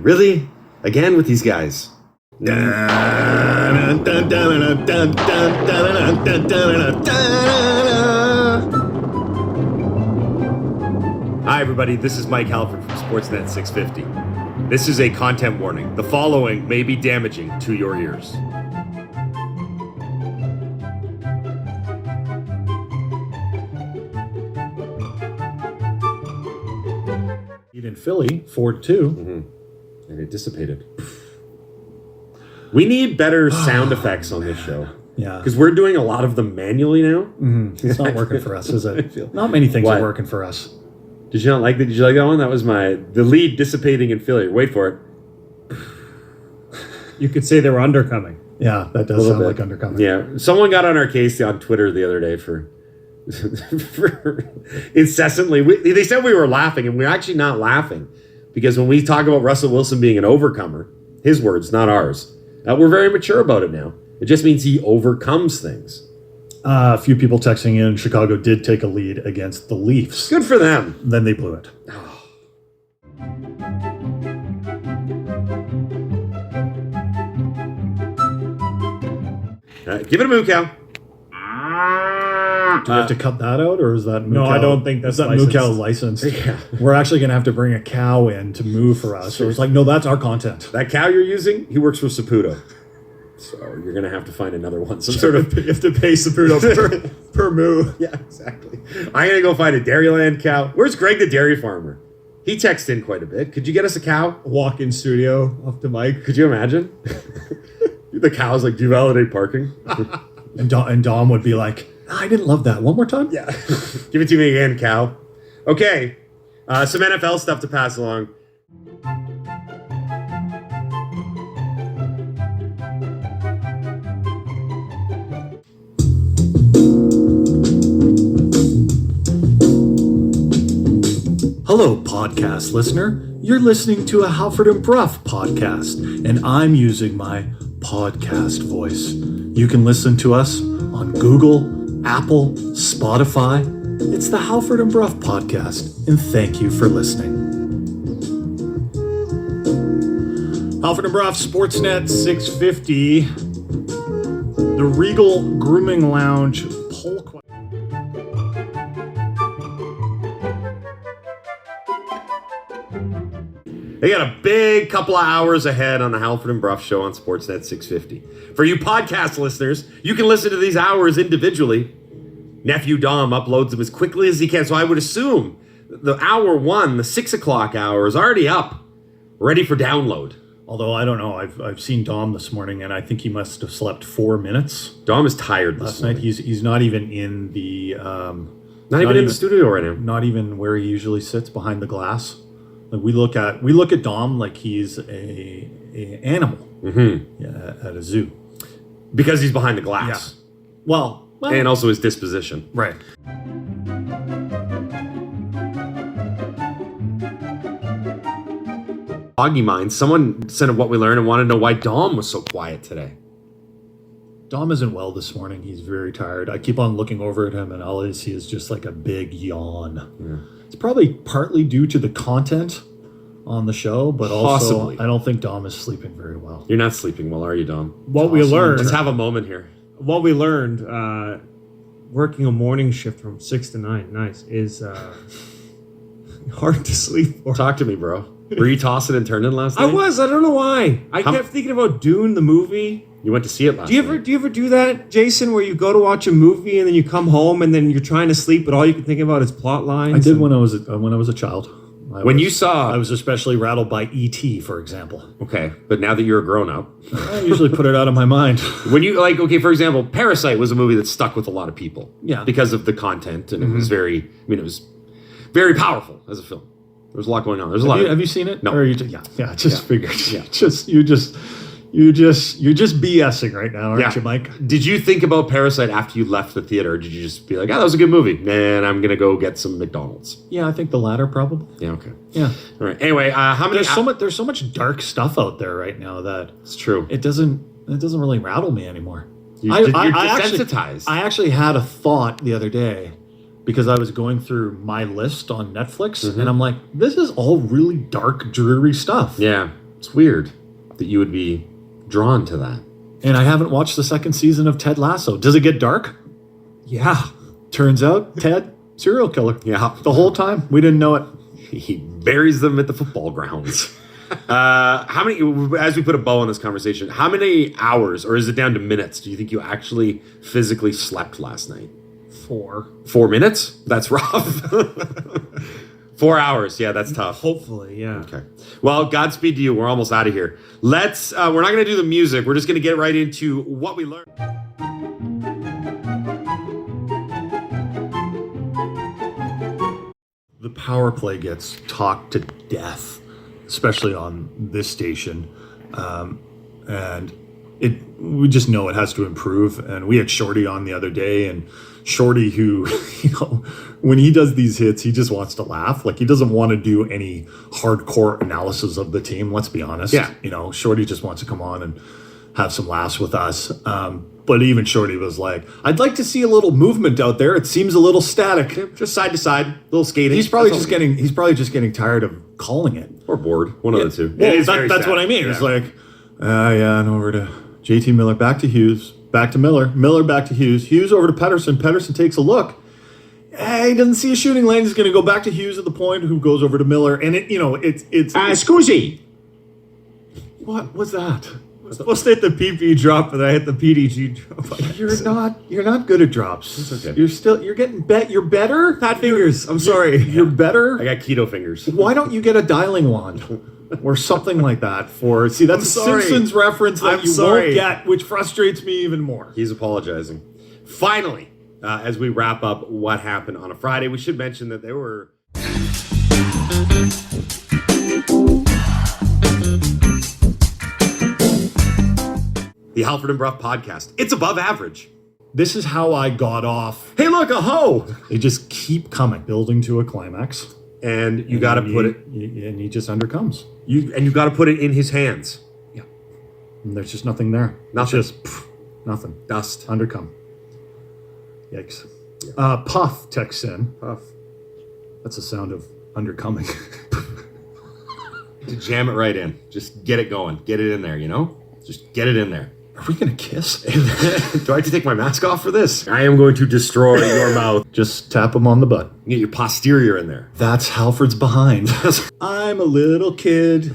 Really? Again with these guys? Hi, everybody. This is Mike Halford from Sportsnet 650. This is a content warning. The following may be damaging to your ears. In Philly, 4-2. And it dissipated. We need better sound effects on this show. Yeah. Because we're doing a lot of them manually now. It's not working for us, is it? Not many things are working for us. Did you not like that? Did you like that one? That was the lead dissipating in failure. Wait for it. You could say they were undercoming. Yeah, that does sound like undercoming. Yeah. Someone got on our case on Twitter the other day for incessantly. They said we were laughing, and we're actually not laughing. Because when we talk about Russell Wilson being an overcomer, his words, not ours, we're very mature about it now. It just means he overcomes things. A few people texting in, Chicago did take a lead against the Leafs. Good for them. Then they blew it. Give it a moo cow. Do we have to cut that out, or is that moo No, cow? I don't think that's moo licensed. cow licensed. Yeah. We're actually going to have to bring a cow in to moo for us. So it's like, no, that's our content. That cow you're using, he works for Saputo. So you're going to have to find another one. Some sort of... You have to pay Saputo per moo. Yeah, exactly. I'm going to go find a Dairyland cow. Where's Greg the dairy farmer? He texted in quite a bit. Could you get us a cow? Walk-in studio off the mic. Could you imagine? The cow's like, do you validate parking? And Dom would be like, I didn't love that. One more time? Yeah. Give it to me again, cow. Okay. Some NFL stuff to pass along. Hello, podcast listener. You're listening to a Halford and Brough podcast, and I'm using my podcast voice. You can listen to us on Google, Apple, Spotify. It's the Halford and Brough podcast, and thank you for listening. Halford and Brough, Sportsnet 650, the Regal Grooming Lounge poll question. They got a big couple of hours ahead on the Halford and Brough show on Sportsnet 650. For you podcast listeners, you can listen to these hours individually. Nephew Dom uploads them as quickly as he can, so I would assume the hour one, the 6 o'clock hour, is already up, ready for download. Although I don't know, I've seen Dom this morning, and I think he must have slept 4 minutes. Dom is tired Last this morning. night. He's not even in the Not even in the studio right now. Not even where he usually sits behind the glass. Like we look at Dom like he's a animal at a zoo Because he's behind the glass. Yeah. Well, And also his disposition. right. Foggy Mind, someone sent What We Learned and wanted to know why Dom was so quiet today. Dom isn't well this morning. He's very tired. I keep on looking over at him, and all I see is just like a big yawn. Yeah. It's probably partly due to the content on the show, but also Possibly. I don't think Dom is sleeping very well. You're not sleeping well, are you, Dom? What we learned, Let's have a moment here. working a morning shift from 6 to 9, is hard to sleep for. Talk to me, bro. Were you tossing and turning last I night? was. I don't know why. I kept thinking about Dune, the movie. You went to see it last Do you night. ever do that, Jason, where you go to watch a movie and then you come home and then you're trying to sleep, but all you can think about is plot lines? I did when I was a child. I was especially rattled by E.T., for example. Okay, but now that you're a grown-up. I usually put it out of my mind. When you, for example, Parasite was a movie that stuck with a lot of people. Yeah. Because of the content, and it was it was very powerful as a film. There was a lot going on. There's a lot. Have you seen it? No. Or figured. Yeah. You're just BSing right now, aren't you, Mike? Did you think about Parasite after you left the theater? Or did you just be like, that was a good movie. Man, I'm going to go get some McDonald's. Yeah, I think the latter probably. Yeah, okay. Yeah. All right. Anyway, how many... There's so much dark stuff out there right now that It's true. it doesn't really rattle me anymore. You're desensitized. I actually had a thought the other day because I was going through my list on Netflix, and I'm like, this is all really dark, dreary stuff. Yeah. It's weird that you would be drawn to that. And I haven't watched the second season of Ted Lasso. Does it get dark? Yeah. Turns out Ted, serial killer. Yeah. The whole time. We didn't know it. He buries them at the football grounds. How many, as we put a bow on this conversation, how many hours, or is it down to minutes, do you think you actually physically slept last night? 4. 4 minutes? That's rough. 4 hours. Yeah, that's tough. Hopefully, yeah. Okay. Well, Godspeed to you. We're almost out of here. We're not going to do the music. We're just going to get right into what we learned. The power play gets talked to death, especially on this station. And we just know it has to improve. And we had Shorty on the other day, and Shorty, who, when he does these hits, he just wants to laugh. Like, he doesn't want to do any hardcore analysis of the team, let's be honest. Yeah. Shorty just wants to come on and have some laughs with us. But even Shorty was like, I'd like to see a little movement out there. It seems a little static. Yeah, just side to side, a little skating. He's probably just getting tired of calling it. Or bored. One of the two. Well, It is that's very what I mean. sad. It's like, and over to JT Miller, back to Hughes, back to Miller, Miller back to Hughes, Hughes over to Pedersen. Pedersen takes a look. He doesn't see a shooting lane. He's going to go back to Hughes at the point, who goes over to Miller. And it's Scusi. what was that? I was supposed to hit the PP drop, but I hit the PDG drop. You're not good at drops. It's okay. You're getting you're better? Fat fingers. I'm sorry. You're better? I got keto fingers. Why don't you get a dialing wand? Or something like that that's I'm a sorry. Simpsons reference that I'm you sorry. won't get, which frustrates me even more. He's apologizing. Finally, as we wrap up what happened on a Friday, we should mention that there were... The Halford and Brough podcast. It's above average. This is how I got off. Hey, look, a hoe! They just keep coming, building to a climax. And you got to put it... And he just undercomes. You got to put it in his hands. Yeah. And there's just nothing there. Nothing. It's just nothing. Dust. Undercome. Yikes. Puff texts in. Puff. That's the sound of undercoming. To jam it right in. Just get it going. Get it in there, Just get it in there. Are we going to kiss? Do I have to take my mask off for this? I am going to destroy your mouth. Just tap him on the butt. Get your posterior in there. That's Halford's behind. I'm a little kid